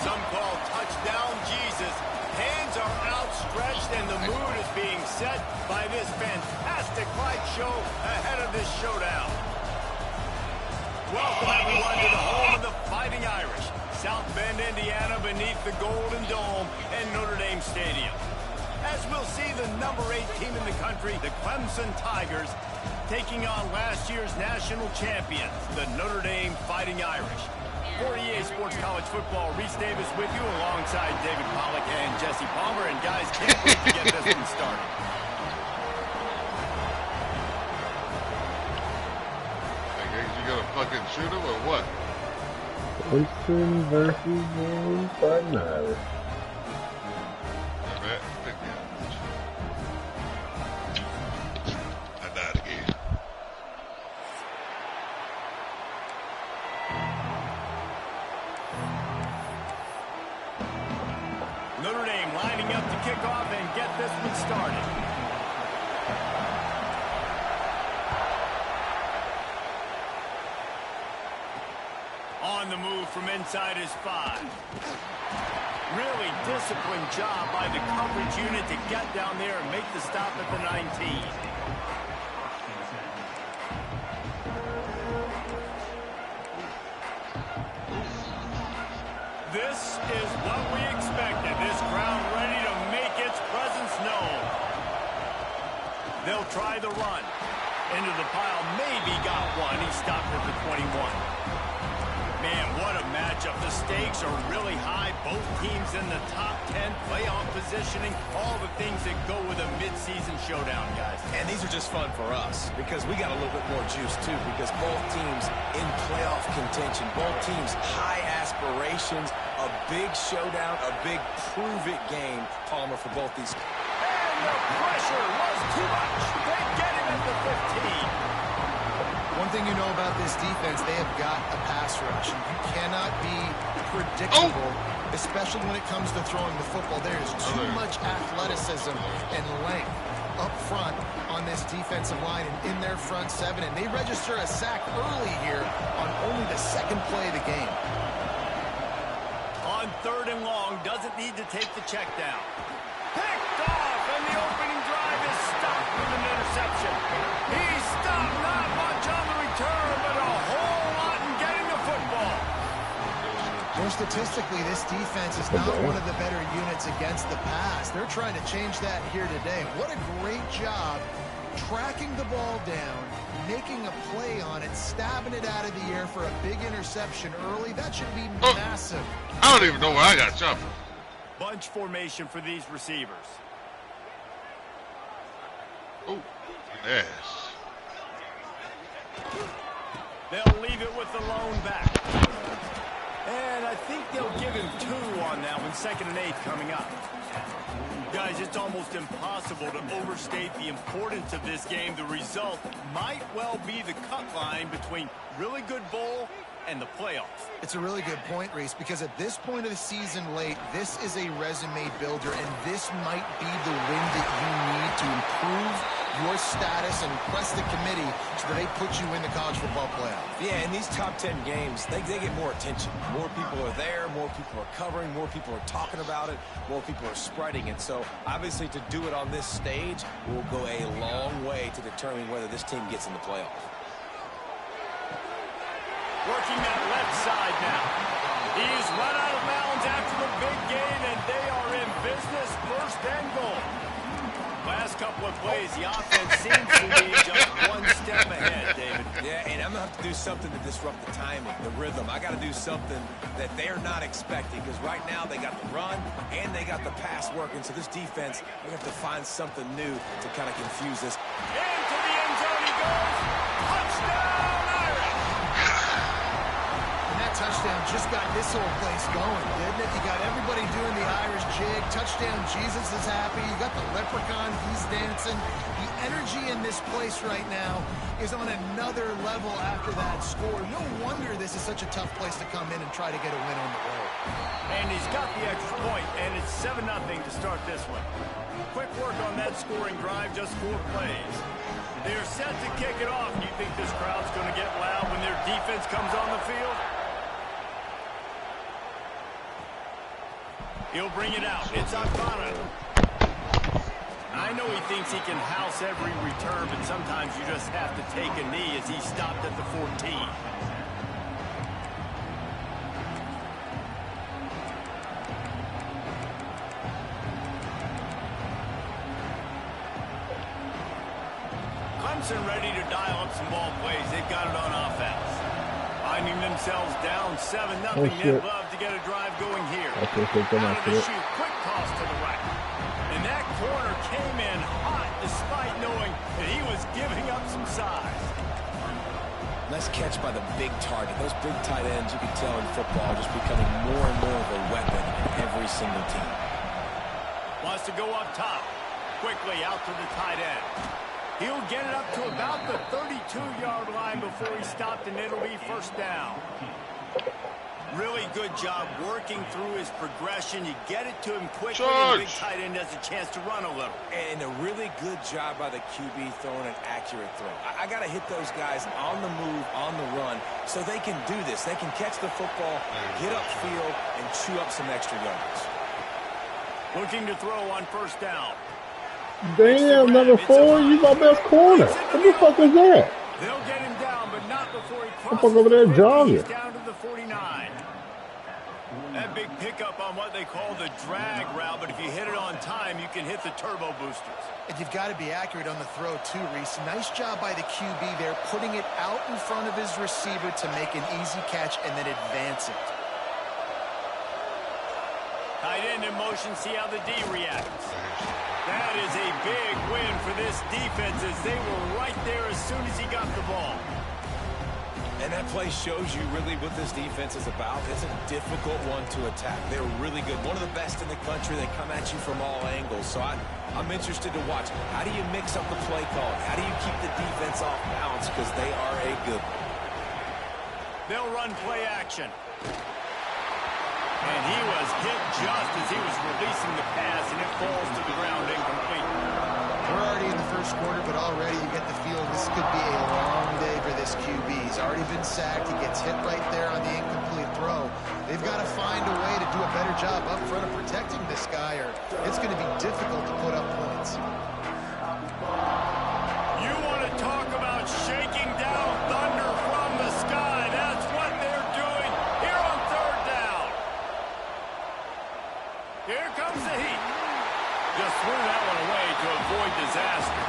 Some call touchdown Jesus. Hands are outstretched and the mood is being set by this fantastic light show ahead of this showdown. Welcome everyone to the home of the Fighting Irish. South Bend, Indiana, beneath the Golden Dome and Notre Dame Stadium. As we'll see the number 8 team in the country, the Clemson Tigers, taking on last year's national champions, the Notre Dame Fighting Irish. For EA Sports College Football, Reese Davis with you alongside David Pollack and Jesse Palmer. And guys, can't wait to get this one started. You gonna fucking shoot him or what? Clemson versus Fighting Irish. I died again. Notre Dame lining up to kick off and get this one started. On the move from inside his 5. Really disciplined job by the coverage unit to get down there and make the stop at the 19. This is what we expected. This crowd ready to make its presence known. They'll try the run. Into the pile, maybe got one. He stopped at the 21. Man, what a matchup. The stakes are really high. Both teams in the top 10, playoff positioning, all the things that go with a midseason showdown, guys. And these are just fun for us because we got a little bit more juice, too, because both teams in playoff contention, both teams high aspirations, a big showdown, a big prove-it game, Palmer, for both these. And the pressure was too much. They get him at the 15. One thing you know about this defense, they have got a pass rush. And you cannot be predictable, especially when it comes to throwing the football. There is too much athleticism and length up front on this defensive line and in their front 7. And they register a sack early here on only the second play of the game. On 3rd and long, doesn't need to take the check down. Picked off, and the opening drive is stopped with an interception. He's stopped, not much on the return, but a whole lot in getting the football. More statistically, this defense is not one of the better units against the pass. They're trying to change that here today. What a great job tracking the ball down, making a play on it, stabbing it out of the air for a big interception early. That should be massive. I don't even know where I got shot from. Bunch formation for these receivers. Oh, yes. They'll leave it with the lone back. And I think they'll give him 2 on that one. 2nd and 8 coming up. Guys, it's almost impossible to overstate the importance of this game. The result might well be the cut line between really good bowl and the playoffs. It's a really good point, Reese, because at this point of the season late, this is a resume builder, and this might be the win that you need to improve your status and impress the committee so that they put you in the college football playoff. Yeah, in these top 10 games, they get more attention. More people are there, more people are covering, more people are talking about it, more people are spreading it. So, obviously, to do it on this stage will go a long way to determining whether this team gets in the playoff. Working that left side now. He's run out of bounds after the big gain, and they are in business. 1st and goal. Last couple of plays, the offense seems to be just one step ahead, David. Yeah, and I'm going to have to do something to disrupt the timing, the rhythm. I got to do something that they're not expecting, because right now they got the run and they got the pass working. So this defense, we have to find something new to kind of confuse this. Into the end zone he goes. Touchdown, Irish! And that touchdown just got this whole place going, didn't it? You got everybody doing the Irish jig. Touchdown, Jesus is happy. You got the leprechaun, he's dancing. The energy in this place right now is on another level after that score. No wonder this is such a tough place to come in and try to get a win on the road. And he's got the extra point, and it's 7-0 to start this one. Quick work on that scoring drive, just 4 plays. They're set to kick it off. Do you think this crowd's going to get loud when their defense comes on the field? He'll bring it out. It's Akbana. I know he thinks he can house every return, but sometimes you just have to take a knee as he stopped at the 14. Clemson ready to dial up some ball plays. They've got it on offense. Finding themselves down 7-0. They'd love to get a drive going here. Out of the shoot. Quick toss to the right. And that corner came in hot despite knowing that he was giving up some size. Nice catch by the big target. Those big tight ends, you can tell in football, just becoming more and more of a weapon in every single team. Wants to go up top. Quickly out to the tight end. He'll get it up to about the 32-yard line before he stopped, and it'll be first down. Really good job working through his progression. You get it to him quickly, and the big tight end has a chance to run a little. And a really good job by the QB throwing an accurate throw. I got to hit those guys on the move, on the run, so they can do this. They can catch the football, get upfield, and chew up some extra yards. Looking to throw on first down. Damn, number 4, you my best corner. What the fuck is that? They'll get him down, but not before he crosses the fuck over there jogging. Down to the 49. That big pickup on what they call the drag route, but if you hit it on time, you can hit the turbo boosters. And you've got to be accurate on the throw too, Reese. Nice job by the QB there, putting it out in front of his receiver to make an easy catch and then advance it. Tight end in motion, see how the D reacts. That is a big win for this defense as they were right there as soon as he got the ball. And that play shows you really what this defense is about. It's a difficult one to attack. They're really good. One of the best in the country. They come at you from all angles. So I'm interested to watch. How do you mix up the play calling? How do you keep the defense off balance? Because they are a good one. They'll run play action. And he was hit just as he was releasing the pass, and it falls to the ground incomplete. We're already in the first quarter, but already you get the feel this could be a long day for this QB. He's already been sacked. He gets hit right there on the incomplete throw. They've got to find a way to do a better job up front of protecting this guy, or it's going to be difficult to put up points. You want to talk about shaking down thunder from the sky. That's what they're doing here on third down. Here comes the heat. Just threw that one away to avoid disaster.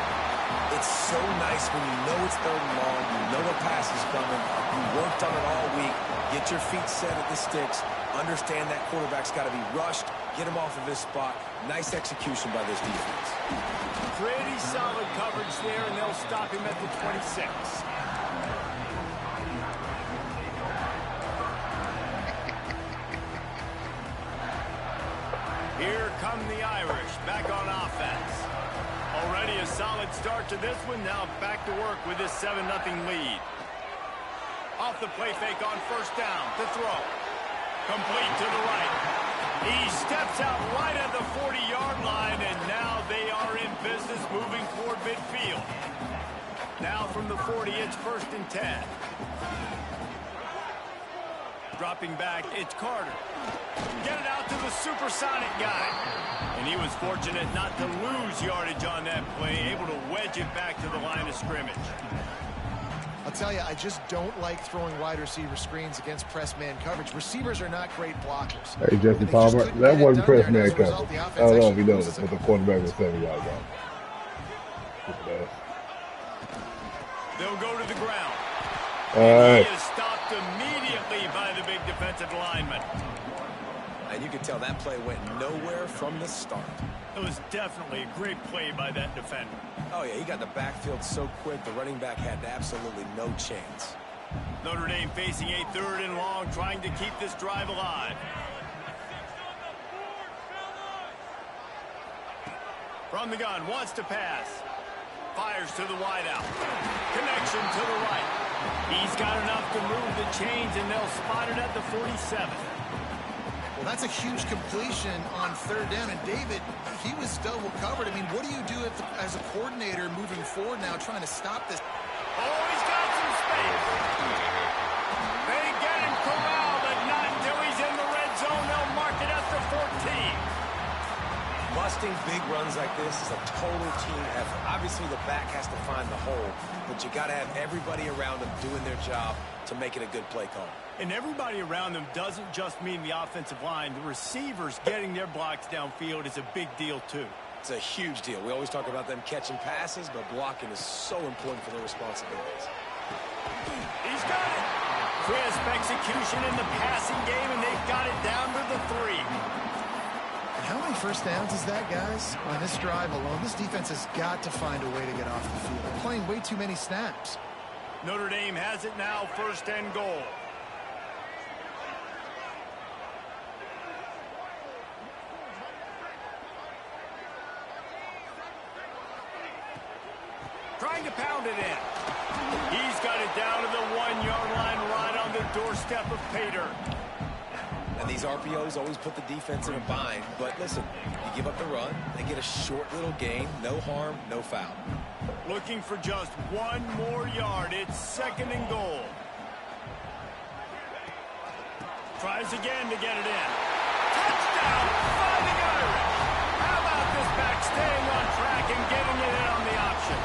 It's so nice when you know it's third and long, you know a pass is coming, you worked on it all week, get your feet set at the sticks, understand that quarterback's got to be rushed, get him off of his spot. Nice execution by this defense. Pretty solid coverage there, and they'll stop him at the 26. Here come the Irish, back on offense. Already a solid start to this one, now back to work with this 7-0 lead. Off the play fake on first down, to throw. Complete to the right. He steps out right at the 40-yard line, and now they are in business moving toward midfield. Now from the 40, it's 1st and 10. Dropping back, it's Carter. Get it out to the supersonic guy. And he was fortunate not to lose yardage on that play, able to wedge it back to the line of scrimmage. I'll tell you, I just don't like throwing wide receiver screens against press man coverage. Receivers are not great blockers. Hey, Jesse Palmer, that wasn't press man coverage. I don't know if he knows it, but the quarterback was 7 yards out. They'll go to the ground. All right. He is stopped immediately by the big defensive lineman. And you can tell that play went nowhere from the start. It was definitely a great play by that defender. Oh, yeah, he got the backfield so quick, the running back had absolutely no chance. Notre Dame facing a 3rd and long, trying to keep this drive alive. From the gun, wants to pass. Fires to the wideout. Connection to the right. He's got enough to move the chains, and they'll spot it at the 47. Well, that's a huge completion on 3rd down. And David, he was double covered. I mean, what do you do as a coordinator moving forward now trying to stop this? Oh, he's got some space. They get him corralled, but not until he's in the red zone. They'll mark it at the 14. Busting big runs like this is a total team effort. Obviously, the back has to find the hole, but you got to have everybody around them doing their job to make it a good play call. And everybody around them doesn't just mean the offensive line. The receivers getting their blocks downfield is a big deal, too. It's a huge deal. We always talk about them catching passes, but blocking is so important for their responsibilities. He's got it. Crisp execution in the passing game, and they've got it down to the 3. And how many first downs is that, guys? On this drive alone, this defense has got to find a way to get off the field. They're playing way too many snaps. Notre Dame has it now, 1st and goal. Trying to pound it in. He's got it down to the 1-yard line, right on the doorstep of Pater. And these RPOs always put the defense in a bind. But listen, you give up the run, they get a short little gain, no harm, no foul. Looking for just 1 more yard. It's 2nd and goal. Tries again to get it in. Touchdown, Fighting Irish. How about this back staying on track and getting it in on the option?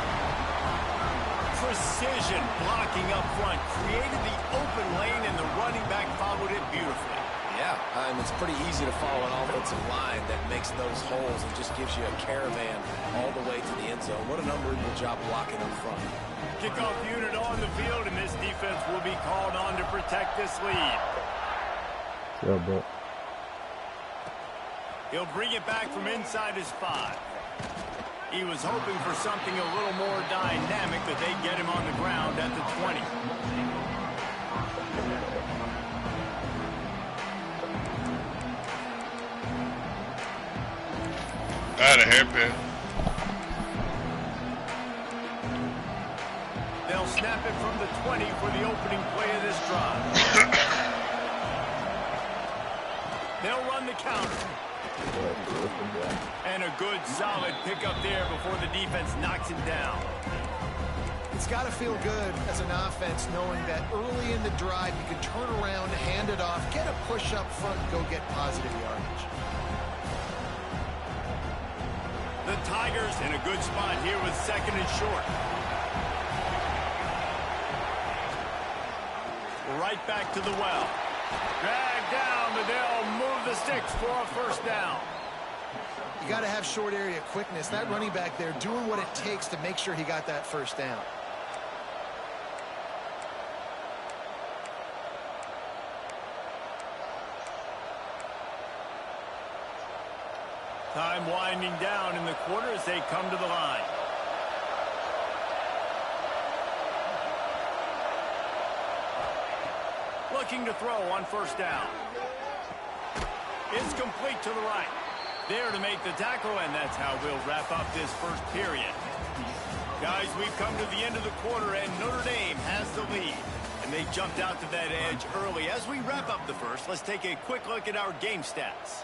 Precision blocking up front, created the open lane, and the running back followed it beautifully. Yeah, and it's pretty easy to follow an offensive line that makes those holes and just gives you a caravan all the way to the end zone. What an unbelievable job blocking up front. Kickoff unit on the field, and this defense will be called on to protect this lead. Yeah, bro. He'll bring it back from inside his 5. He was hoping for something a little more dynamic, but they get him on the ground at the 20. I had a hairpin. They'll snap it from the 20 for the opening play of this drive. They'll run the counter. And a good, solid pickup there before the defense knocks him down. It's got to feel good as an offense knowing that early in the drive you can turn around, hand it off, get a push up front, and go get positive yardage. The Tigers in a good spot here with 2nd and short. Right back to the well. Dragged down, but they'll move the sticks for a 1st down. You got to have short area quickness. That running back there doing what it takes to make sure he got that 1st down. Time winding down in the quarter as they come to the line. Looking to throw on 1st down. It's complete to the right. There to make the tackle, and that's how we'll wrap up this 1st period. Guys, we've come to the end of the quarter, and Notre Dame has the lead. And they jumped out to that edge early. As we wrap up the 1st, let's take a quick look at our game stats.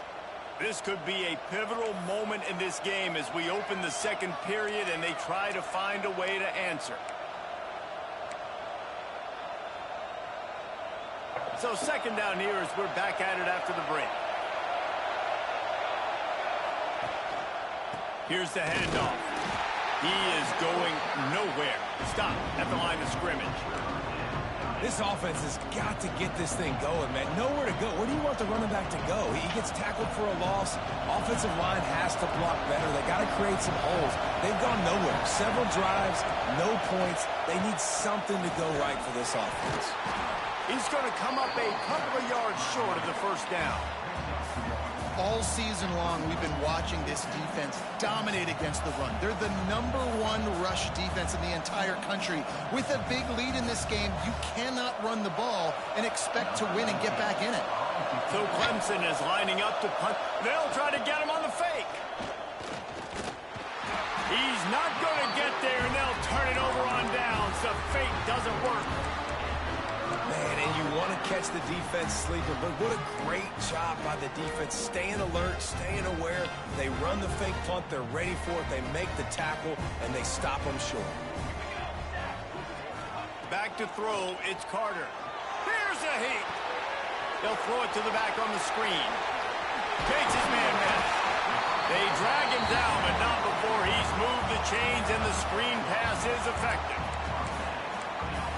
This could be a pivotal moment in this game as we open the 2nd period and they try to find a way to answer. So 2nd down here as we're back at it after the break. Here's the handoff. He is going nowhere. Stop at the line of scrimmage. This offense has got to get this thing going, man. Nowhere to go. Where do you want the running back to go? He gets tackled for a loss. Offensive line has to block better. They got to create some holes. They've gone nowhere. Several drives, no points. They need something to go right for this offense. He's going to come up a couple of yards short of the 1st down. All season long, we've been watching this defense dominate against the run. They're the #1 rush defense in the entire country. With a big lead in this game, you cannot run the ball and expect to win and get back in it. So Clemson is lining up to punt. They'll try to get him on the fake. He's not going to get there, and they'll turn it over on downs. The fake doesn't work. Man, and you want to catch the defense sleeping, but what a great job by the defense. Staying alert, staying aware. They run the fake punt. They're ready for it. They make the tackle, and they stop them short. Back to throw. It's Carter. Here's a heat. They'll throw it to the back on the screen. Takes his man. They drag down, but not before he's moved the chains and the screen pass is effective.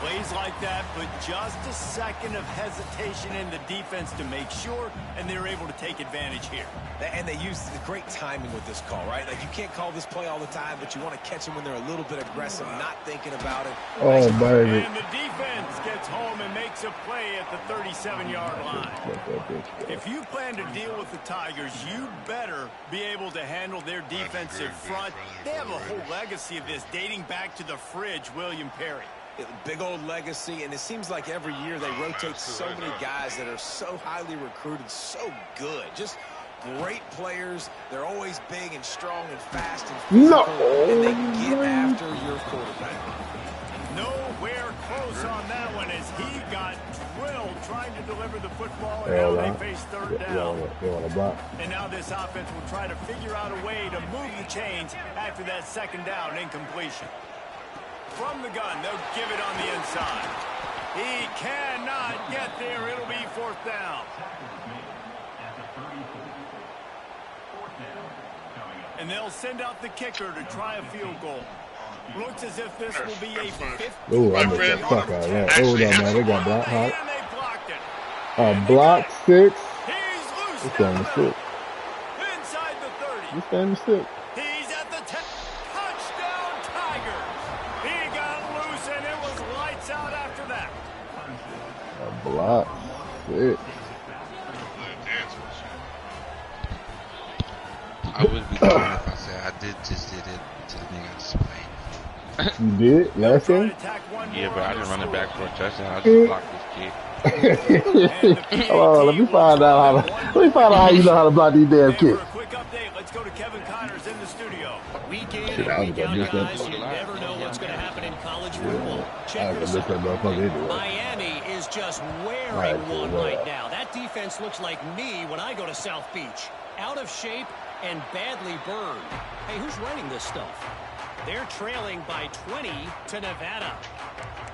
Plays like that, but just a second of hesitation in the defense to make sure, and they're able to take advantage here. And they use the great timing with this call, right? Like, you can't call this play all the time, but you want to catch them when they're a little bit aggressive, not thinking about it. Oh, baby. And the defense gets home and makes a play at the 37-yard line. If you plan to deal with the Tigers, you better be able to handle their defensive front. They have a whole legacy of this dating back to the fridge, William Perry. Big old legacy, and it seems like every year they rotate so many guys that are so highly recruited, so good. Just great players. They're always big and strong and fast and physical, and they get after your quarterback. Nowhere close on that one as he got drilled trying to deliver the football, and now they face third down. And now this offense will try to figure out a way to move the chains after that second down incompletion. From the gun, they'll give it on the inside. He cannot get there. It'll be fourth down. And they'll send out the kicker to try a field goal. Looks as if this will be a 50. Oh, I missed the fuck out of that. Oh, no, man, they got blocked. And Huh? they blocked it. Block 6. He's loose. It's down to 6. Inside the 30. It's down to 6. He's at the 10. Touchdown, Tigers. He got loose, and it was lights out after that. Block 6. I would be lying if I said I just did it to the nigga I just played. You did? Last game? Yeah, but I didn't run it back for a touchdown. I just blocked this kid. Hold on, let me find out how you know how to block these damn kids. For a quick update, let's go to Kevin Connors in the studio. Week in and week out, guys, you never know what's going to happen in college football. Check this out. Miami is just wearing one right now. That defense looks like me when I go to South Beach. Out of shape and badly burned. Hey, who's running this stuff? They're trailing by 20 to Nevada.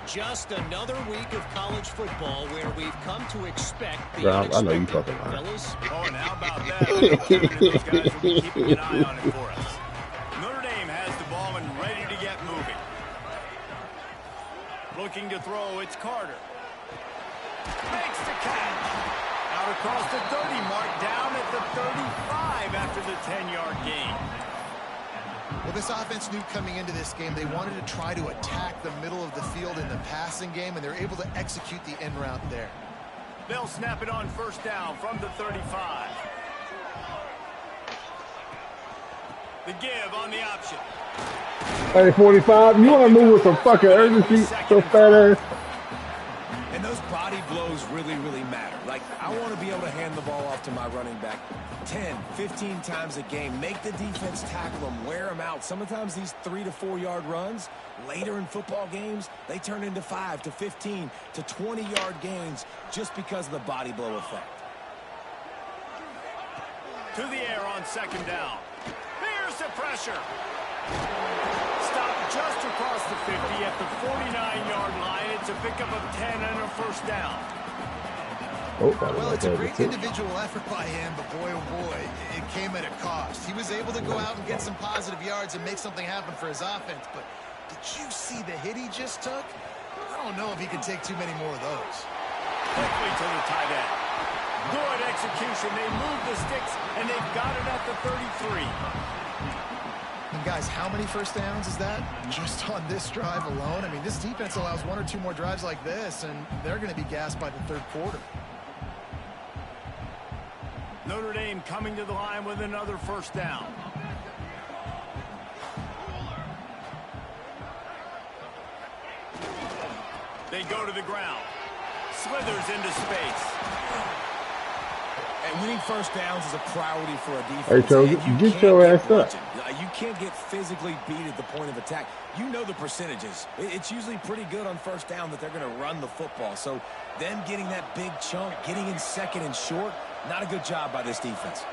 Just another week of college football where we've come to expect the unexpected. I know you fucking lying. Fellas. Oh, and how about that? I know Kevin and those guys will be keeping an eye on it for us. Notre Dame has the ball and ready to get moving. Looking to throw, it's Carter. Makes the catch. Out across the 30 mark, down at the 35 after the 10-yard gain. Well, this offense knew coming into this game they wanted to try to attack the middle of the field in the passing game, and they're able to execute the end route there. They'll snap it on first down from the 35. The give on the option. Hey, 45, you want to move with some fucking urgency, so fat ass? And those body blows really, really matter. Like, I want to be able to hand the ball off to my running back 10, 15 times a game. Make the defense tackle them, wear them out. Sometimes these 3 to 4 yard runs, later in football games, they turn into 5 to 15 to 20 yard gains just because of the body blow effect. To the air on second down. Here's the pressure. Stopped just across the 50 at the 49-yard line. It's a pickup of 10 and a first down. Well, it's a great individual effort by him, but boy, oh boy, it came at a cost. He was able to go out and get some positive yards and make something happen for his offense, but did you see the hit he just took? I don't know if he can take too many more of those. Quickly to the tight end. Good execution. They move the sticks, and they've got it at the 33. And guys, how many first downs is that? Just on this drive alone? I mean, this defense allows 1 or 2 more drives like this, and they're going to be gassed by the third quarter. Notre Dame coming to the line with another first down. They go to the ground. Slithers into space. And winning first downs is a priority for a defense. Hey, so get your ass up. You can't get physically beat at the point of attack. You know the percentages. It's usually pretty good on first down that they're going to run the football. So them getting that big chunk, getting in second and short, not a good job by this defense.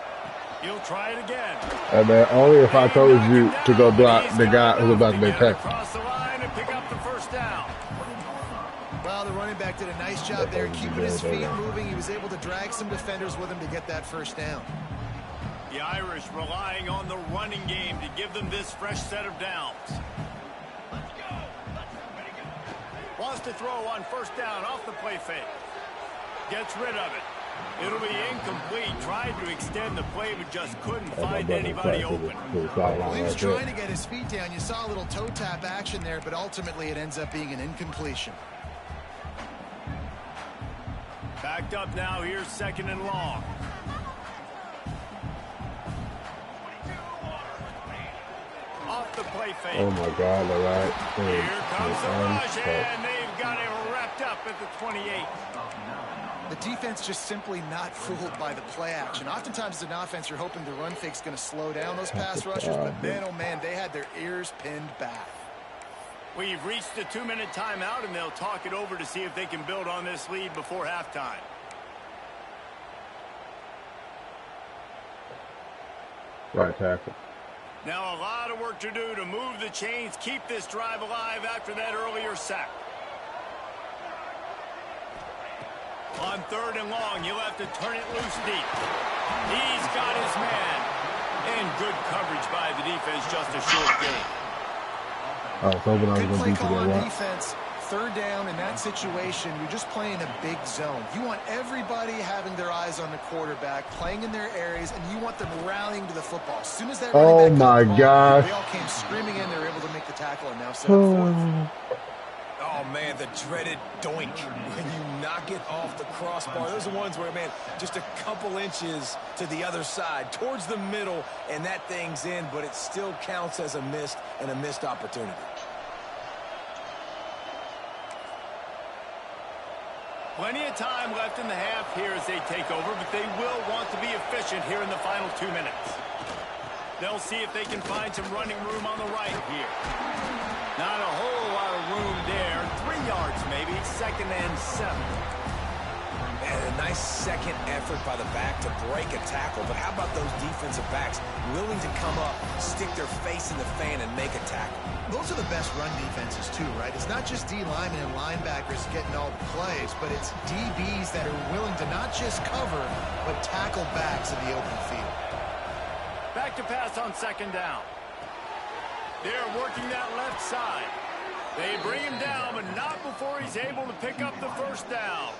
He'll try it again. Hey, man, only if I told you to go block the guy who's about to make tackle. Across the line and pick up the first down. Well, the running back did a nice job there keeping his feet moving. He was able to drag some defenders with him to get that first down. The Irish relying on the running game to give them this fresh set of downs. Wants to throw on first down off the play fake. Gets rid of it. It'll be incomplete. Tried to extend the play, but just couldn't find anybody open. Well, he was trying to get his feet down. You saw a little toe tap action there, but ultimately it ends up being an incompletion. Backed up now. Here's second and long. Off the play fake. Oh my God, all right. Here comes the rush, and they've got it wrapped up at the 28. The defense just simply not fooled by the play action. Oftentimes as an offense, you're hoping the run fake's going to slow down those pass rushers, but man, oh man, they had their ears pinned back. We've reached the 2-minute timeout, and they'll talk it over to see if they can build on this lead before halftime. Right tackle. Now a lot of work to do to move the chains, keep this drive alive after that earlier sack. On third and long, you'll have to turn it loose deep. He's got his man. And good coverage by the defense, just a short gain. I was hoping I was Good going to play beat call you on there, right? defense. Third down in that situation, you're just playing a big zone. You want everybody having their eyes on the quarterback, playing in their areas, and you want them rallying to the football. As soon as that running back got the ball, gosh. they all came screaming in. They were able to make the tackle and now set up fourth. Oh, man, the dreaded doink when you knock it off the crossbar. Those are ones where, man, just a couple inches to the other side, towards the middle, and that thing's in, but it still counts as a missed opportunity. Plenty of time left in the half here as they take over, but they will want to be efficient here in the final 2 minutes. They'll see if they can find some running room on the right here. Not a whole lot of room there. 3 yards maybe, second and 7. And a nice second effort by the back to break a tackle, but how about those defensive backs willing to come up, stick their face in the fan, and make a tackle? Those are the best run defenses too, right? It's not just D linemen and linebackers getting all the plays, but it's DBs that are willing to not just cover, but tackle backs in the open field. Back to pass on second down. They're working that left side. They bring him down, but not before he's able to pick up the first down.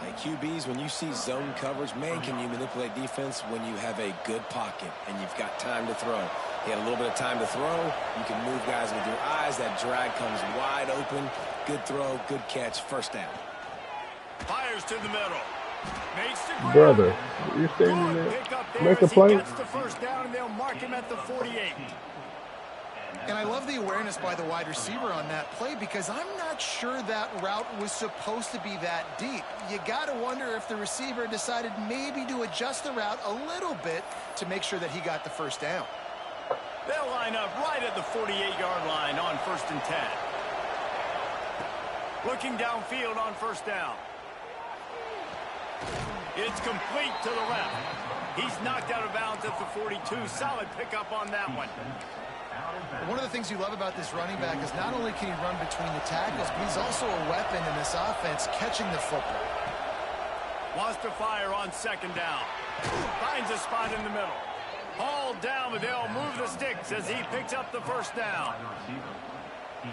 Hey, QBs, when you see zone coverage, man, can you manipulate defense when you have a good pocket and you've got time to throw? He had a little bit of time to throw. You can move guys with your eyes. That drag comes wide open. Good throw, good catch, first down. Fires to the middle. Makes the grab. Brother, you're standing Good there. pick up there Make a as he play. gets the first down, and they'll mark him at the 48. And I love the awareness by the wide receiver on that play because I'm not sure that route was supposed to be that deep. You got to wonder if the receiver decided maybe to adjust the route a little bit to make sure that he got the first down. They'll line up right at the 48-yard line on first and 10. Looking downfield on first down. It's complete to the left. He's knocked out of bounds at the 42. Solid pickup on that one. One of the things you love about this running back is not only can he run between the tackles, but he's also a weapon in this offense catching the football. Wants to fire on second down. Finds a spot in the middle. Hauled down, but they'll move the sticks as he picks up the first down.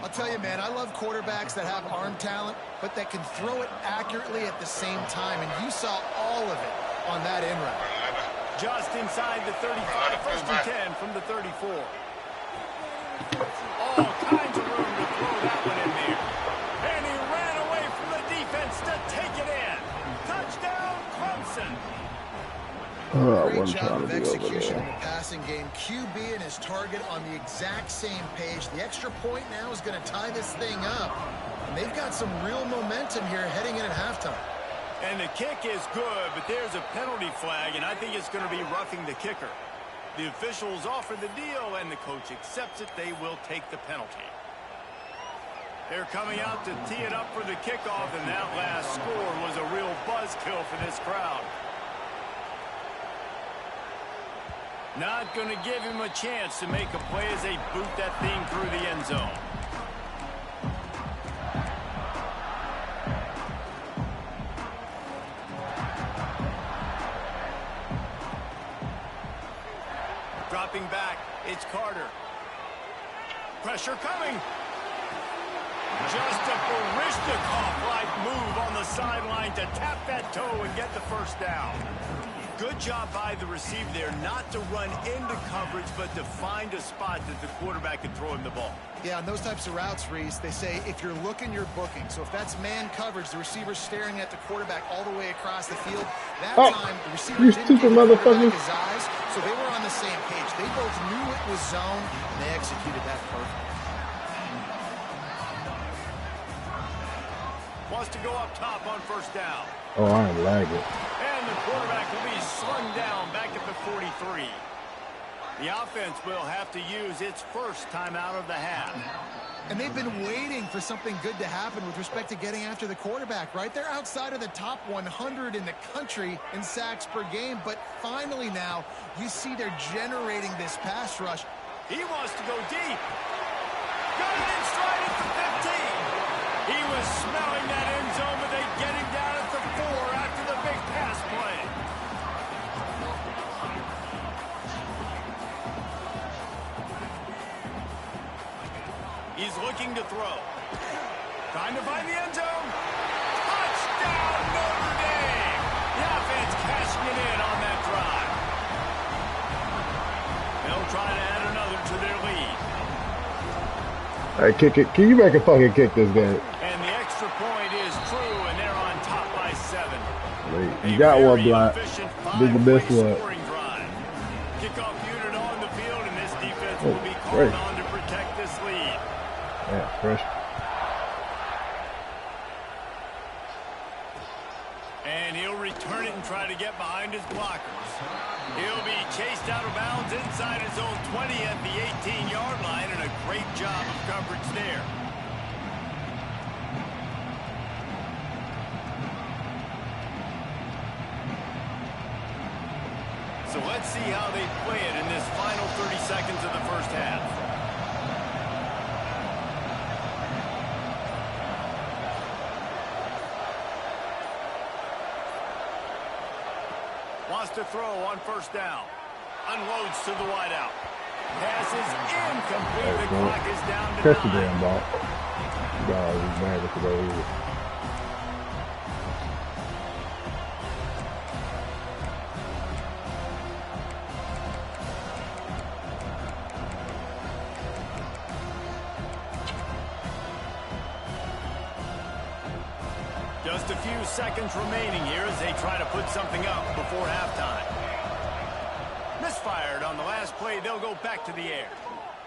I'll tell you, man, I love quarterbacks that have arm talent, but that can throw it accurately at the same time, and you saw all of it on that in route. Just inside the 35, first and 10 from the 34. All kinds of room to throw that one in there. And he ran away from the defense to take it in. Touchdown, Clemson. Great job of execution in the passing game. QB and his target on the exact same page. The extra point now is going to tie this thing up. And they've got some real momentum here heading in at halftime. And the kick is good, but there's a penalty flag, and I think it's going to be roughing the kicker. The officials offer the deal, and the coach accepts it. They will take the penalty. They're coming out to tee it up for the kickoff, and that last score was a real buzzkill for this crowd. Not going to give him a chance to make a play as they boot that thing through the end zone. Dropping back, it's Carter. Pressure coming. Just a Barishnikov-like move on the sideline to tap that toe and get the first down. Good job by the receiver there not to run into coverage, but to find a spot that the quarterback can throw him the ball. Yeah, on those types of routes, Reese, they say if you're looking, you're booking. So if that's man coverage, the receiver's staring at the quarterback all the way across the field. That time, the receiver didn't give the quarterback his eyes, so they were on the same page. They both knew it was zone, and they executed that perfectly. Wants to go up top on first down. Oh, I ain't lagging. And the quarterback will be slung down back at the 43. The offense will have to use its first timeout of the half. And they've been waiting for something good to happen with respect to getting after the quarterback, right? They're outside of the top 100 in the country in sacks per game, but finally now you see they're generating this pass rush. He wants to go deep. Got it in stride at the 15. He was smelling that end zone, but they get him down at the 4 after the big pass play. He's looking to throw. Trying to find the end zone. Touchdown, Notre Dame! The offense cashing it in on that drive. They'll try to add another to their lead. Hey, kick it. Can you make a fucking kick this game? And the extra point is true, and they're on top by 7. Wait, you got one block. Did the best one. Kickoff unit on the field, and this defense will be called on to protect this lead. Yeah, fresh. And he'll return it and try to get behind his blockers. He'll be chased out of bounds inside his own 20 at the 18-yard line, and a great job of coverage there. So let's see how they play it in this final 30 seconds of the first half. Wants to throw on first down. Unloads to the wideout. Pass is incomplete. The clock is down to 9. Catch the damn ball. God, he's mad at the over. Just a few seconds remaining here as they try to put something up before halftime. Misfired on the last play. They'll go back to the air.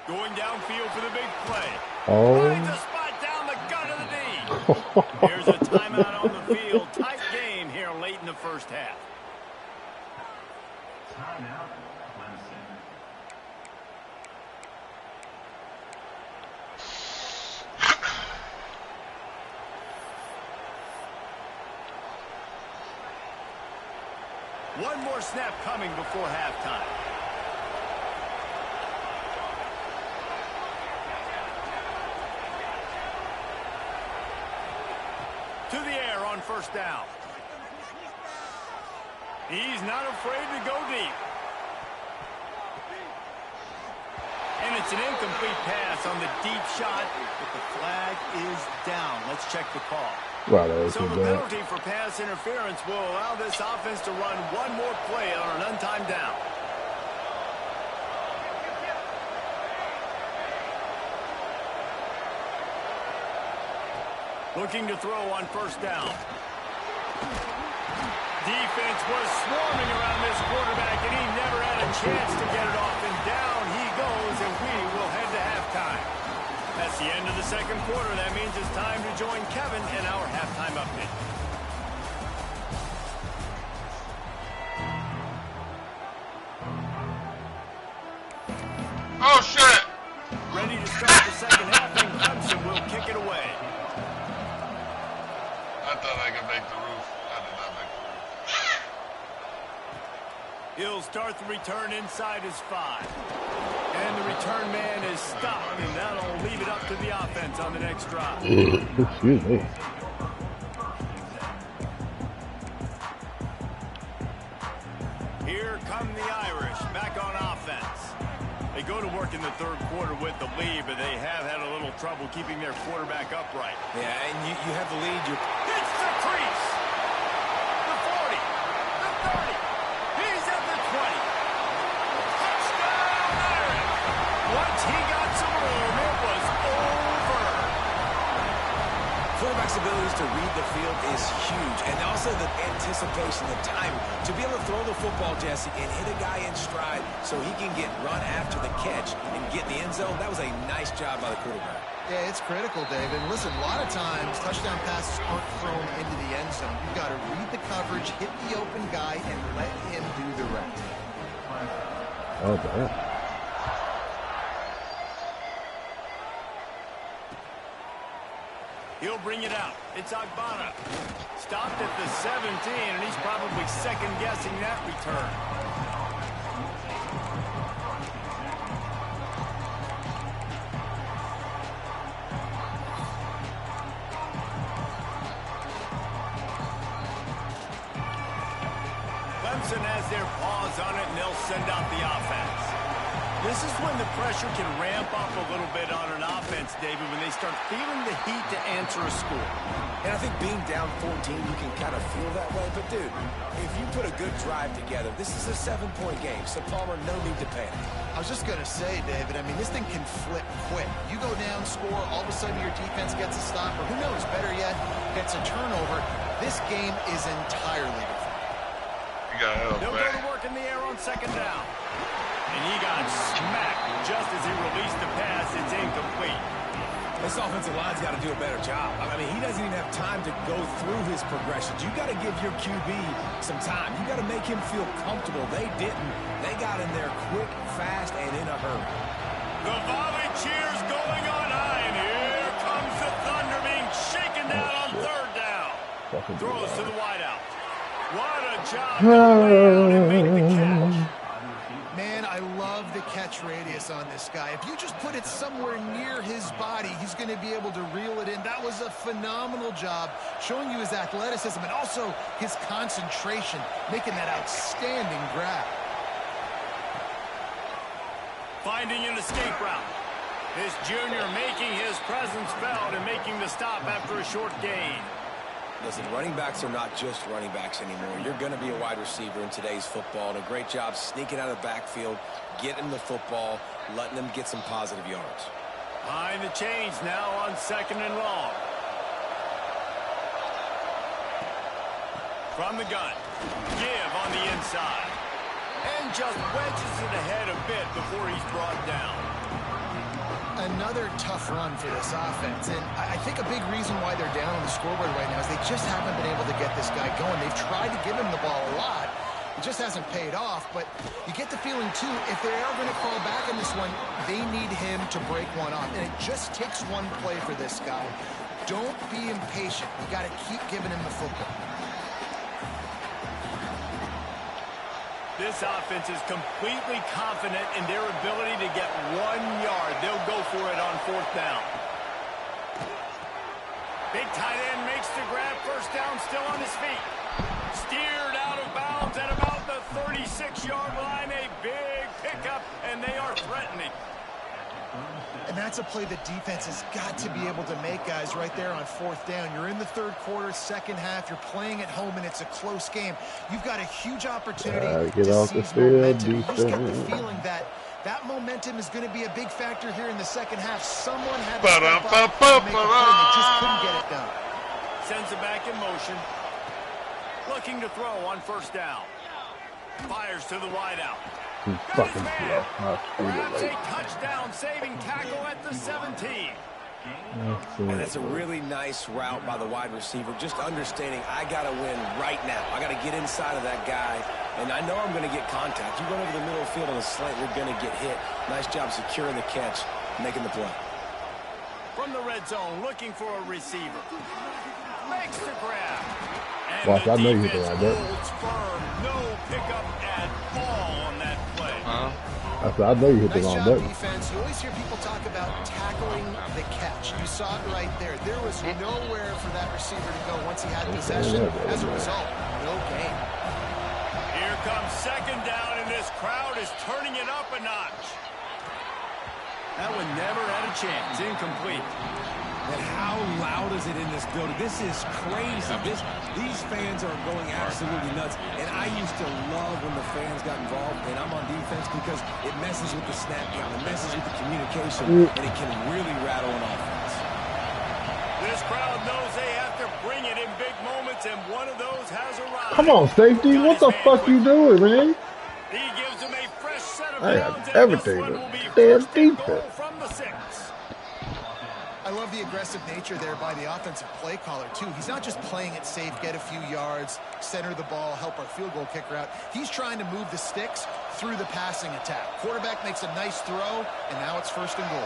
Going downfield for the big play. Finds a spot down the gut of the knee. Here's a timeout on the field. Tight game here late in the first half. Timeout. One more snap coming before halftime. To the air on first down. He's not afraid to go deep. And it's an incomplete pass on the deep shot, but the flag is down. Let's check the call. Wow, so the penalty for pass interference will allow this offense to run one more play on an untimed down. Looking to throw on first down. Defense was swarming around this quarterback, and he never had a chance to get it off. And down he goes, and we will head to halftime. That's the end of the second quarter. That means it's time to join Kevin in our halftime update. Oh, shit! Ready to start the second half, and Clemson will kick it away. I thought I could make the roof. I did not make the roof. He'll start the return inside his 5. And the return man is stopped, and that'll leave it up to the offense on the next drive. Excuse me. Here come the Irish back on offense. They go to work in the third quarter with the lead, but they have had a little trouble keeping their quarterback upright. Yeah, and you have the lead. Hits the crease. The 40. The 30. He's at the 20. Touchdown, Irish. Once he got some room, it was over. Quarterback's abilities to read the field is huge, and also the anticipation, the timing. To be able to throw the football, Jesse, and hit a guy in stride so he can get run after the catch and get in the end zone, that was a nice job by the quarterback. Yeah, it's critical, David. Listen, a lot of times, touchdown passes aren't thrown into the end zone. You've got to read the coverage, hit the open guy, and let him do the rest. Okay. He'll bring it out. It's Agbana. Stopped at the 17, and he's probably second-guessing that return. Clemson has their paws on it, and they'll send out the offense. This is when the pressure can ramp up a little bit on an offense, David, when they start feeling the heat to answer a score. And I think being down 14, you can kind of feel that way. But, dude, if you put a good drive together, this is a 7-point game. So, Palmer, no need to panic. I was just going to say, David, I mean, this thing can flip quick. You go down, score, all of a sudden your defense gets a stop, or who knows, better yet, gets a turnover. This game is entirely different. You got held They'll back. go to work in the air on second down. And he got smacked just as he released the pass. It's incomplete. This offensive line's got to do a better job. I mean, he doesn't even have time to go through his progressions. You got to give your QB some time. You got to make him feel comfortable. They didn't. They got in there quick, fast, and in a hurry. The volley cheers going on high, and here comes the Thunder being shaken down on third down. Throws to the wideout. What a job to lay out and make the catch. Man, I love the catch radius on this guy. If you just put it somewhere near his body, he's going to be able to reel it in. That was a phenomenal job, showing you his athleticism and also his concentration, making that outstanding grab. Finding an escape route. This junior making his presence felt and making the stop after a short gain. Listen, running backs are not just running backs anymore. You're going to be a wide receiver in today's football, and a great job sneaking out of the backfield, getting the football, letting them get some positive yards. Behind the chains now on second and long. From the gun. Give on the inside. And just wedges it ahead a bit before he's brought down. Another tough run for this offense, and I think a big reason why they're down on the scoreboard right now is they just haven't been able to get this guy going. They've tried to give him the ball a lot. It just hasn't paid off, but you get the feeling, too, if they are going to fall back on this one, they need him to break one off, and it just takes one play for this guy. Don't be impatient. You got to keep giving him the football. This offense is completely confident in their ability to get 1 yard. They'll go for it on fourth down. Big tight end makes the grab. First down, still on his feet. Steered out of bounds at about the 36-yard line. A big pickup, and they are threatening. And that's a play the defense has got to be able to make, guys, right there on fourth down. You're in the third quarter, second half. You're playing at home, and it's a close game. You've got a huge opportunity to seize momentum. You just get the feeling that that momentum is going to be a big factor here in the second half. Someone had to step up and make a play, and they just couldn't get it done. Sends it back in motion. Looking to throw on first down. Fires to the wideout. Fucking slow. Grabs a touchdown-saving tackle at the 17. And that's a really nice route by the wide receiver, just understanding I got to win right now. I got to get inside of that guy, and I know I'm going to get contact. You run over the middle of the field on a slant, you're going to get hit. Nice job securing the catch, making the play. From the red zone, looking for a receiver. Makes the grab. And Watch, the I know you defense can like that. holds firm. No pickup at all on that play. I said, I know you hit the Nice wrong job, button. defense. You always hear people talk about tackling the catch. You saw it right there. There was nowhere for that receiver to go once he had possession. As a result, no gain. Here comes second down, and this crowd is turning it up a notch. That one never had a chance. Incomplete. And how loud is it in this building? This is crazy. These fans are going absolutely nuts. And I used to love when the fans got involved, and I'm on defense because it messes with the snap count, it messes with the communication, and it can really rattle an offense. This crowd knows they have to bring it in big moments, and one of those has arrived. Come on, safety. What the fuck you doing, man? He gives him a fresh set of I downs, got and everything. this one will be Damn first and goal defense. from the 6. I love the aggressive nature there by the offensive play caller, too. He's not just playing it safe, get a few yards, center the ball, help our field goal kicker out. He's trying to move the sticks through the passing attack. Quarterback makes a nice throw, and now it's first and goal.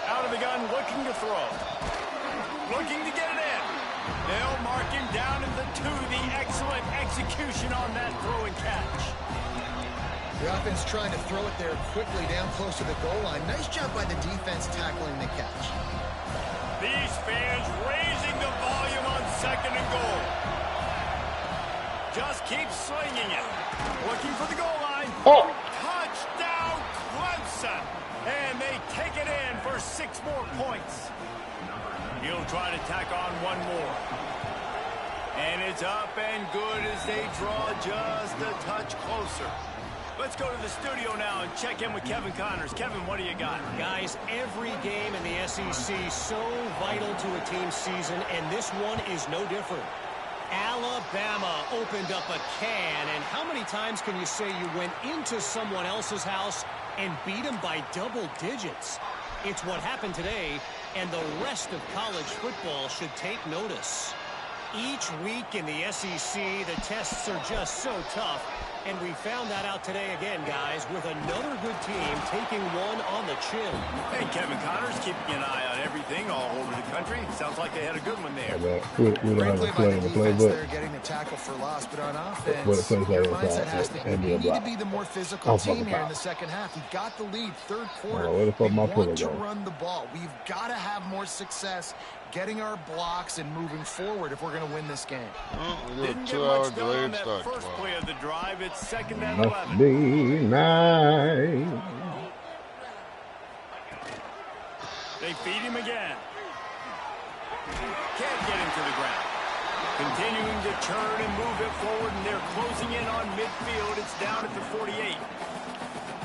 Out of the gun, looking to throw. Looking to get it in. They'll mark him down at the 2. The excellent execution on that throw and catch. The offense trying to throw it there quickly down close to the goal line. Nice job by the defense tackling the catch. These fans raising the volume on 2nd and goal. Just keep slinging it. Looking for the goal line. Oh. Touchdown, Clemson. And they take it in for 6 more points. He'll try to tack on one more. And it's up and good as they draw just a touch closer. Let's go to the studio now and check in with Kevin Connors. Kevin, what do you got? Guys, every game in the SEC so vital to a team's season, and this one is no different. Alabama opened up a can, and how many times can you say you went into someone else's house and beat them by double digits? It's what happened today, and the rest of college football should take notice. Each week in the SEC, the tests are just so tough. And we found that out today again, guys, with another good team taking one on the chin. Hey, Kevin Connors, keeping an eye on everything all over the country. Sounds like they had a good one there. We don't have a play in the playbook. They're getting the tackle for loss, but on offense, your mindset has to be, you need to be the more physical team here in the second half. You've got the lead, third quarter. We want to run the ball. We've got to have more success getting our blocks and moving forward if we're going to win this game. Didn't get much done on that first play of the drive. It's 2nd and 11. Must be nice. They feed him again. Can't get him to the ground. Continuing to turn and move it forward, and they're closing in on midfield. It's down at the 48.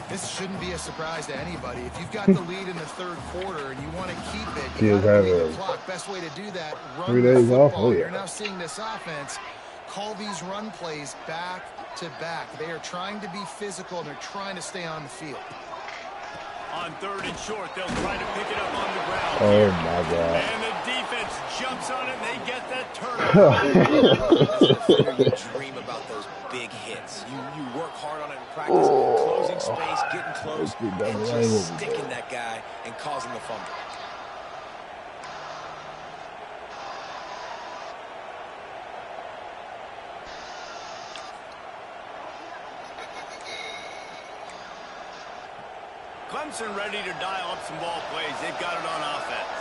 This shouldn't be a surprise to anybody. If you've got the lead in the third quarter and you want to keep it, you got to lead the clock. Best way to do that, run the football. You're now seeing this offense call these run plays back to back. They are trying to be physical, and they're trying to stay on the field. On 3rd and short, they'll try to pick it up on the ground. Oh, my God. And the defense jumps on it, and they get that turnover. You dream about those big hits. You work hard on it in practice, closing space, getting close, and just sticking that guy and causing the fumble. Clemson ready to dial up some ball plays. They've got it on offense.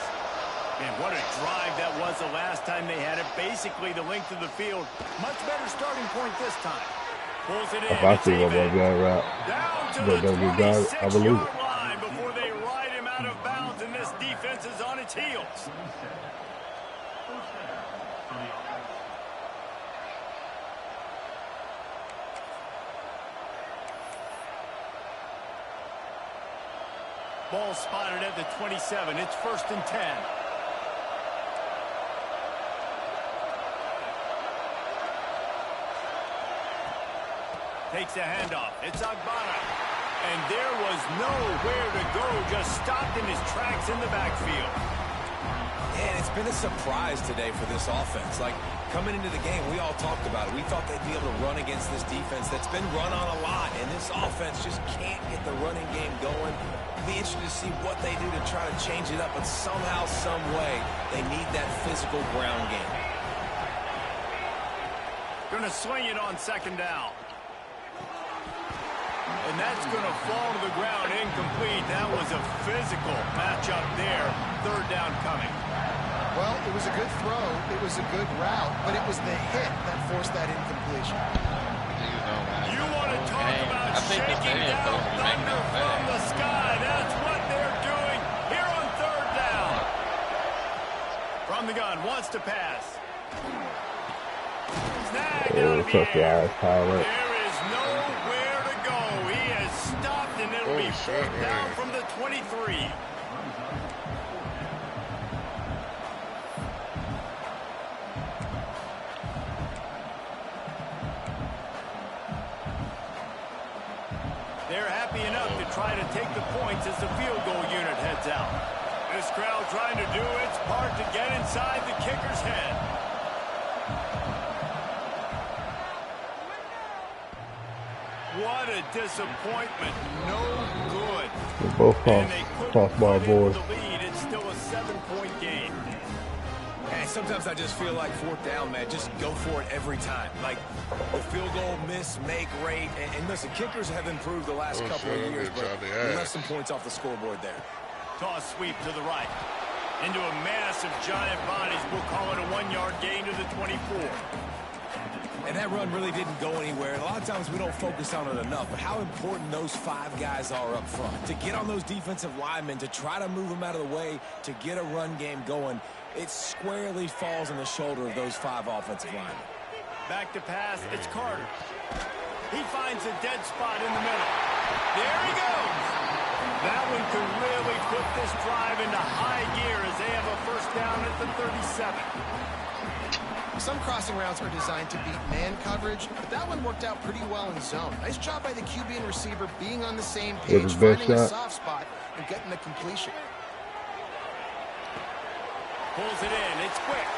And what a drive that was the last time they had it. Basically the length of the field. Much better starting point this time. Pulls it in. If I see what that guy route, down to but the don't get guys, I believe it. 26-yard line before they ride him out of bounds, and this defense is on its heels. Ball spotted at the 27. It's 1st and 10. Takes a handoff. It's Agbana. And there was nowhere to go. Just stopped in his tracks in the backfield. And it's been a surprise today for this offense. Like, coming into the game, we all talked about it. We thought they'd be able to run against this defense that's been run on a lot. And this offense just can't get the running game going. Be interested to see what they do to try to change it up. But somehow, some way, they need that physical ground game. Going to swing it on 2nd down. And that's going to fall to the ground incomplete. That was a physical matchup there. 3rd down coming. Well, it was a good throw. It was a good route, but it was the hit that forced that incompletion. You want to talk about shaking down thunder from the sky. That's what gun, wants to pass. Snagged out Oh, of the such a air. ass pilot. There is nowhere to go. He is stopped, and it'll be fourth down from the 23. They're happy enough to try to take the points as the field goal unit heads out. This crowd trying to do its part to get inside the kicker's head. What a disappointment. No good. They're both crossbar boys. The lead. It's still a 7-point game. And sometimes I just feel like fourth down, man, just go for it every time. Like the field goal miss, make rate. And listen, kickers have improved the last couple of years, but we left some points off the scoreboard there. Toss sweep to the right. Into a mass of giant bodies. We'll call it a 1-yard gain to the 24. And that run really didn't go anywhere. And a lot of times we don't focus on it enough, but how important those 5 guys are up front. To get on those defensive linemen, to try to move them out of the way, to get a run game going, it squarely falls on the shoulder of those 5 offensive linemen. Back to pass, it's Carter. He finds a dead spot in the middle. There he goes. That one could really put this drive into high gear as they have a first down at the 37. Some crossing routes are designed to beat man coverage, but that one worked out pretty well in zone. Nice job by the QB and receiver being on the same page, finding a soft spot, and getting the completion. Pulls it in. It's quick.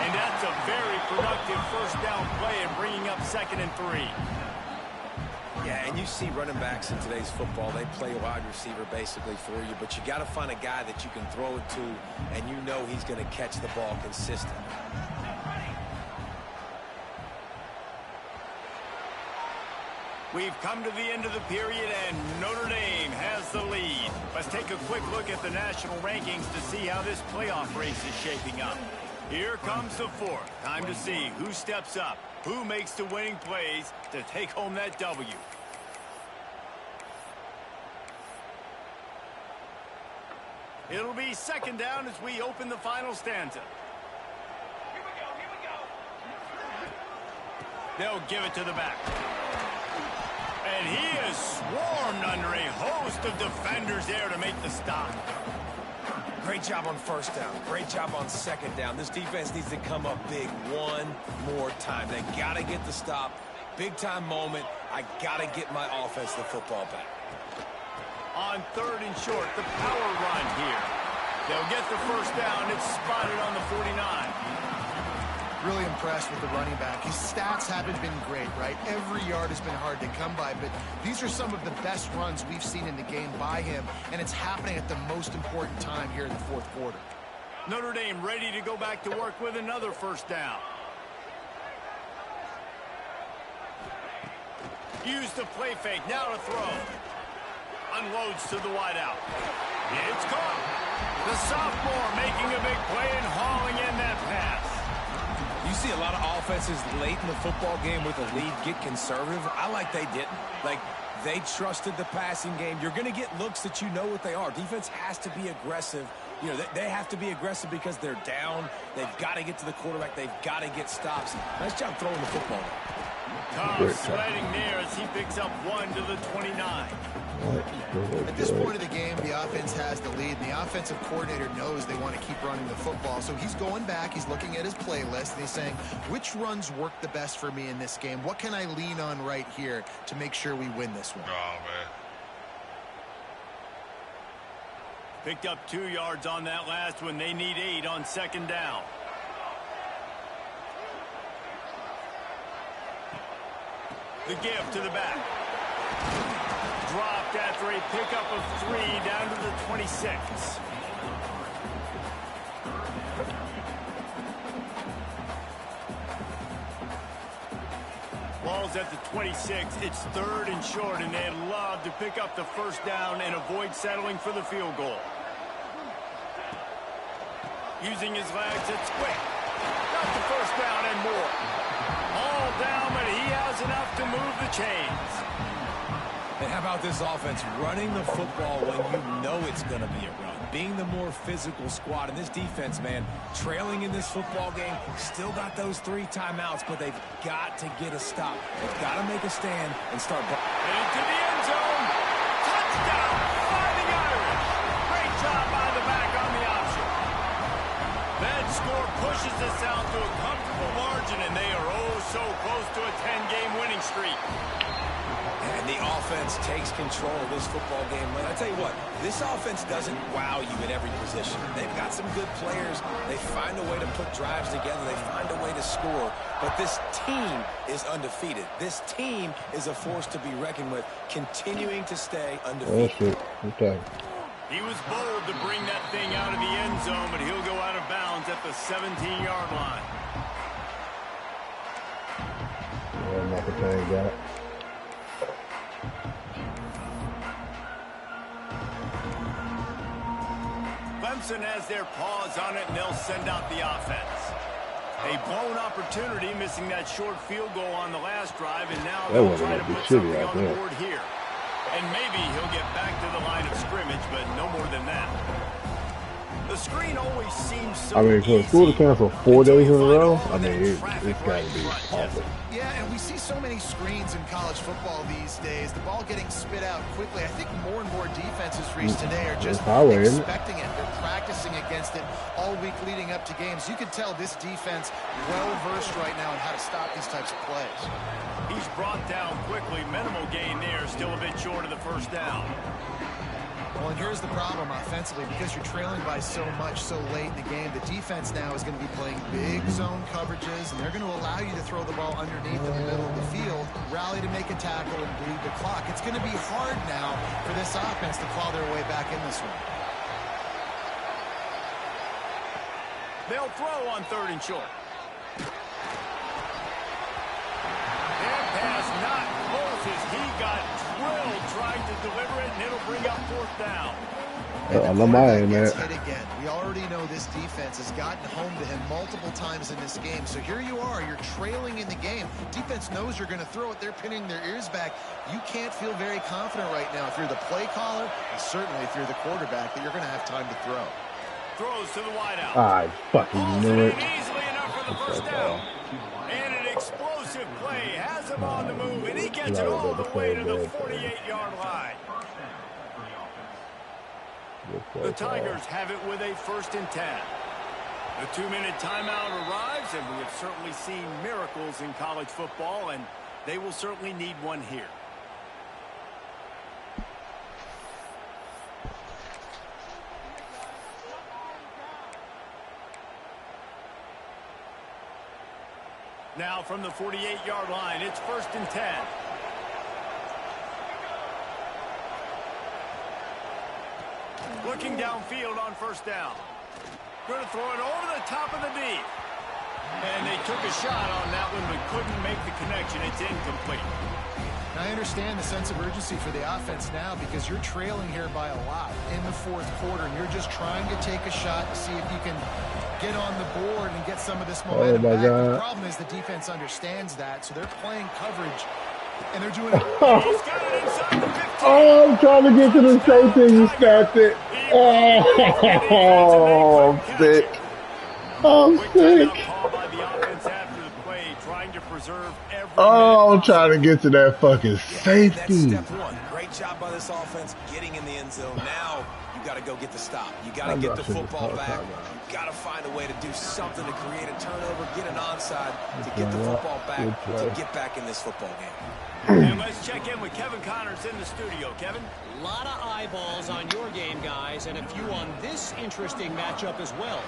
And that's a very productive first down play and bringing up 2nd and 3. Yeah, and you see running backs in today's football, they play a wide receiver basically for you, but you got to find a guy that you can throw it to, and you know he's going to catch the ball consistently. We've come to the end of the period, and Notre Dame has the lead. Let's take a quick look at the national rankings to see how this playoff race is shaping up. Here comes the 4th. Time to see who steps up, who makes the winning plays to take home that W. It'll be 2nd down as we open the final stanza. They'll give it to the back. And he is swarmed under a host of defenders there to make the stop. Great job on first down. Great job on 2nd down. This defense needs to come up big one more time. They got to get the stop. Big time moment. I got to get my offense the football back. On 3rd and short, the power run here. They'll get the first down. It's spotted on the 49. Really impressed with the running back. His stats haven't been great, right? Every yard has been hard to come by, but these are some of the best runs we've seen in the game by him, and it's happening at the most important time here in the 4th quarter. Notre Dame ready to go back to work with another first down. Use the play fake, now to throw. Unloads to the wideout. It's caught. The sophomore making a big play and hauling in that pass. You see a lot of offenses late in the football game with a lead get conservative. I like they didn't. Like, they trusted the passing game. You're going to get looks that you know what they are. Defense has to be aggressive. You know, they have to be aggressive because they're down. They've got to get to the quarterback. They've got to get stops. Nice job throwing the football. Tom sweating there as he picks up 1 to the 29. At this point of the game, the offense has the lead, and the offensive coordinator knows they want to keep running the football. So he's going back, he's looking at his playlist, and he's saying, which runs work the best for me in this game? What can I lean on right here to make sure we win this one? Oh, man. Picked up 2 yards on that last one. They need 8 on 2nd down. The give to the back. Dropped after a pickup of 3 down to the 26. Ball's at the 26. It's 3rd and short, and they'd love to pick up the first down and avoid settling for the field goal. Using his legs, it's quick. Got the first down and more. All down, but he has enough to move the chains. And how about this offense running the football when you know it's going to be a run? being the more physical squad. And this defense, man, trailing in this football game, still got those 3 timeouts, but they've got to get a stop. They've got to make a stand and start. Into the end zone. Touchdown, Fighting Irish. Great job by the back on the option. That score pushes us out to a comfortable margin, and they are oh so close to a 10-game winning streak. And the offense takes control of this football game. But I tell you what, this offense doesn't wow you in every position. They've got some good players. They find a way to put drives together. They find a way to score. But this team is undefeated. This team is a force to be reckoned with, continuing to stay undefeated. Oh, shit. Okay. He was bold to bring that thing out of the end zone, but he'll go out of bounds at the 17-yard line. Yeah, McIntyre got it. Clemson has their paws on it, and they'll send out the offense. A blown opportunity, missing that short field goal on the last drive, and now they'll try to put something on the board here. And maybe he'll get back to the line of scrimmage, but no more than that. The screen always seems so I mean, for a school to cancel 4 days in a row, I mean, it's got to be awful. Yeah, and we see so many screens in college football these days. The ball getting spit out quickly. I think more and more defenses reached today are just expecting it. They're practicing against it all week leading up to games. You can tell this defense well-versed right now on how to stop these types of plays. He's brought down quickly. Minimal gain there. Still a bit short of the first down. Well, and here's the problem offensively. Because you're trailing by so much so late in the game, the defense now is going to be playing big zone coverages, and they're going to allow you to throw the ball underneath in the middle of the field, rally to make a tackle, and bleed the clock. It's going to be hard now for this offense to claw their way back in this one. They'll throw on 3rd and short. Their pass not close as he got drilled trying to deliver it, and it'll bring up 4th down. I love my aim, man. Hit again. We already know this defense has gotten home to him multiple times in this game. So here you are. You're trailing in the game. Defense knows you're going to throw it. They're pinning their ears back. You can't feel very confident right now if you're the play caller, and certainly if you're the quarterback, that you're going to have time to throw. Throws to the wideout. I fucking knew it. Easily enough for the first down. And an explosive play has him on the move, and he gets it all the way to the 48-yard line. The Tigers have it with a 1st and 10. The 2-minute timeout arrives, and we have certainly seen miracles in college football, and they will certainly need one here. Now from the 48-yard line, it's 1st and 10. Looking downfield on 1st down. Going to throw it over the top of the deep. And they took a shot on that one, but couldn't make the connection. It's incomplete. I understand the sense of urgency for the offense now because you're trailing here by a lot in the 4th quarter, and you're just trying to take a shot to see if you can get on the board and get some of this momentum back. The problem is the defense understands that, so they're playing coverage, and they're doing it. He's got it inside the 15. Oh, I'm trying to get to the safety. You snapped it. Oh, I'm sick. I'm sick. Oh, I'm trying to get to that fucking safety. That's step 1. Great job by this offense getting in the end zone. Now you got to go get the stop. You got to get the football back. You got to find a way to do something to create a turnover, get an onside, to get the football back, to get back in this football game. And let's check in with Kevin Connors in the studio. Kevin? A lot of eyeballs on your game, guys, and a few on this interesting matchup as well.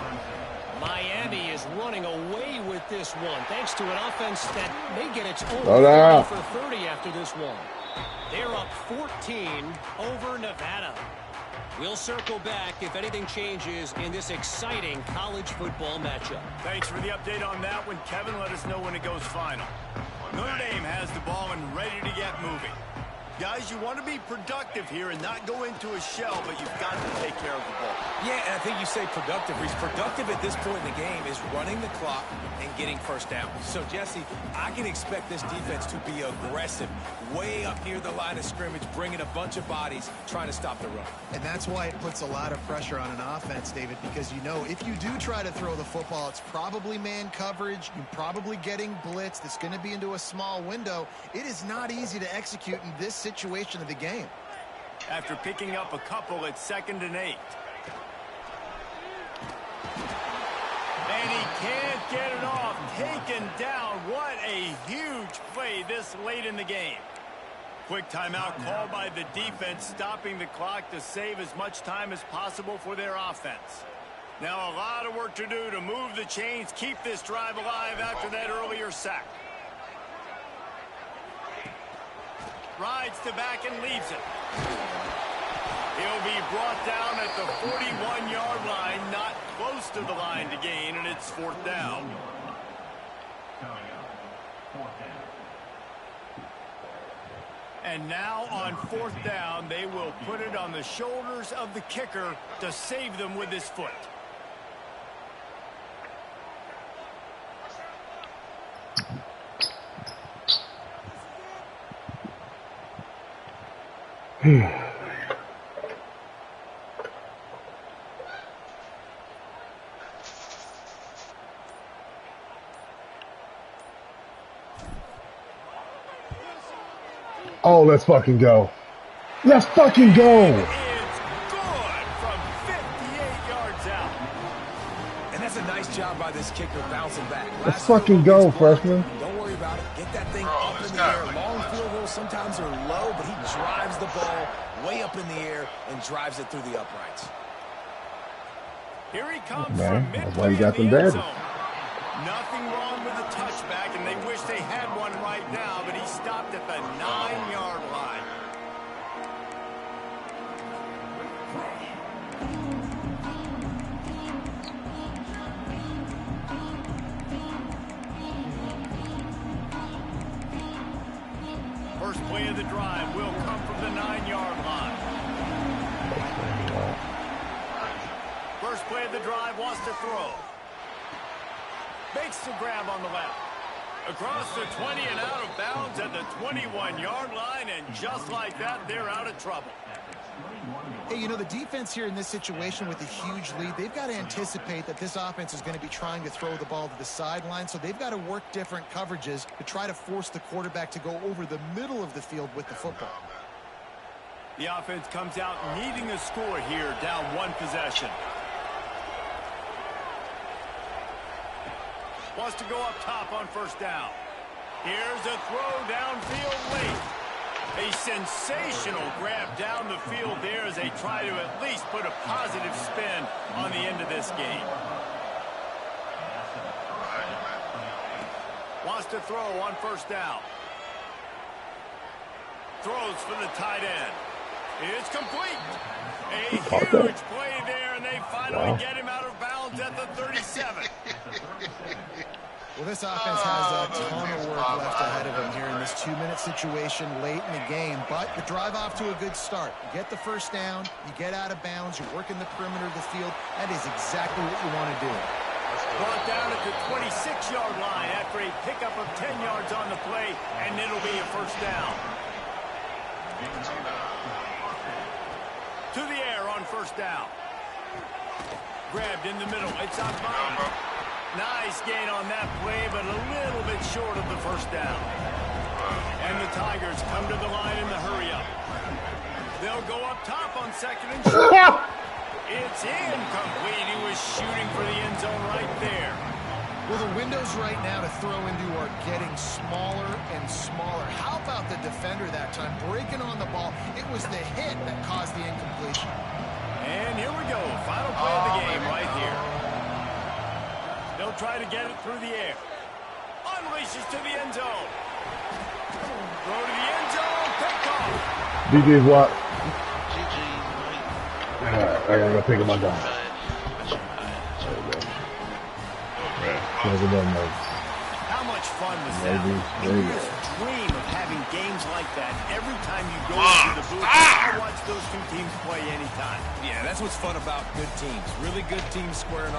Miami is running away with this one, thanks to an offense that may get its own 30 for 30 after this one. They're up 14 over Nevada. We'll circle back if anything changes in this exciting college football matchup. Thanks for the update on that one, Kevin. Let us know when it goes final. Notre Dame has the ball and ready to get moving. Guys, you want to be productive here and not go into a shell, but you've got to take care of the ball. Yeah, and I think you say productive. He's productive at this point in the game is running the clock and getting first down. So, Jesse, I can expect this defense to be aggressive, way up near the line of scrimmage, bringing a bunch of bodies, trying to stop the run. And that's why it puts a lot of pressure on an offense, David, because you know if you do try to throw the football, it's probably man coverage. You're probably getting blitzed. It's going to be into a small window. It is not easy to execute in this situation of the game. After picking up a couple at 2nd and 8. And he can't get it off. Taken down. What a huge play this late in the game. Quick timeout called by the defense, stopping the clock to save as much time as possible for their offense. Now a lot of work to do to move the chains, keep this drive alive after that earlier sack. Rides to back and leaves it. He'll be brought down at the 41-yard line, not close to the line to gain, and it's 4th down. And now on 4th down, they will put it on the shoulders of the kicker to save them with his foot. Oh, let's fucking go. Let's fucking go. It's good from 58 yards out. And that's a nice job by this kicker bouncing back. Let's fucking go, freshman. Don't worry about it. Get that thing up in the air. Long field goals sometimes are low, but he drives the ball way up in the air and drives it through the uprights. Here he comes Man, from that's why you midway got in them the end bad. zone. Nothing wrong with the touchback, and they wish they had one right now, but he stopped at the 9-yard line. First play of the drive will come from the 9-yard line. First play of the drive wants to throw. Makes the grab on the left. Across the 20 and out of bounds at the 21-yard line, and just like that, they're out of trouble. Hey, you know, the defense here in this situation with a huge lead, they've got to anticipate that this offense is going to be trying to throw the ball to the sideline, so they've got to work different coverages to try to force the quarterback to go over the middle of the field with the football. The offense comes out needing a score here, down one possession. Wants to go up top on first down. Here's a throw downfield late. A sensational grab down the field there as they try to at least put a positive spin on the end of this game. Wants to throw on first down. Throws for the tight end. It's complete. A huge play there, and they finally get him out of bounds at the 37. Well, this offense has a ton of work left ahead of them here in this 2-minute situation late in the game, but the drive off to a good start. You get the first down, you get out of bounds, you're working the perimeter of the field. That is exactly what you want to do. Brought down at the 26-yard line after a pickup of 10 yards on the play, and it'll be a first down. To the air on first down. Grabbed in the middle. It's on bottom. Nice gain on that play, but a little bit short of the first down. And the Tigers come to the line in the hurry-up. They'll go up top on second and short. It's incomplete. He was shooting for the end zone right there. Well, the windows right now to throw into are getting smaller and smaller. How about the defender that time breaking on the ball? It was the hit that caused the incompletion. And here we go. Final play of the game right here. They'll try to get it through the air. Unleashes to the end zone. Throw to the end zone. Picked off. DJ's what? GG. I gotta go pick him up. How much fun was that? You just dream of having games like that every time you go into the booth. I watch those two teams play anytime. Yeah, that's what's fun about good teams. Really good teams squaring off.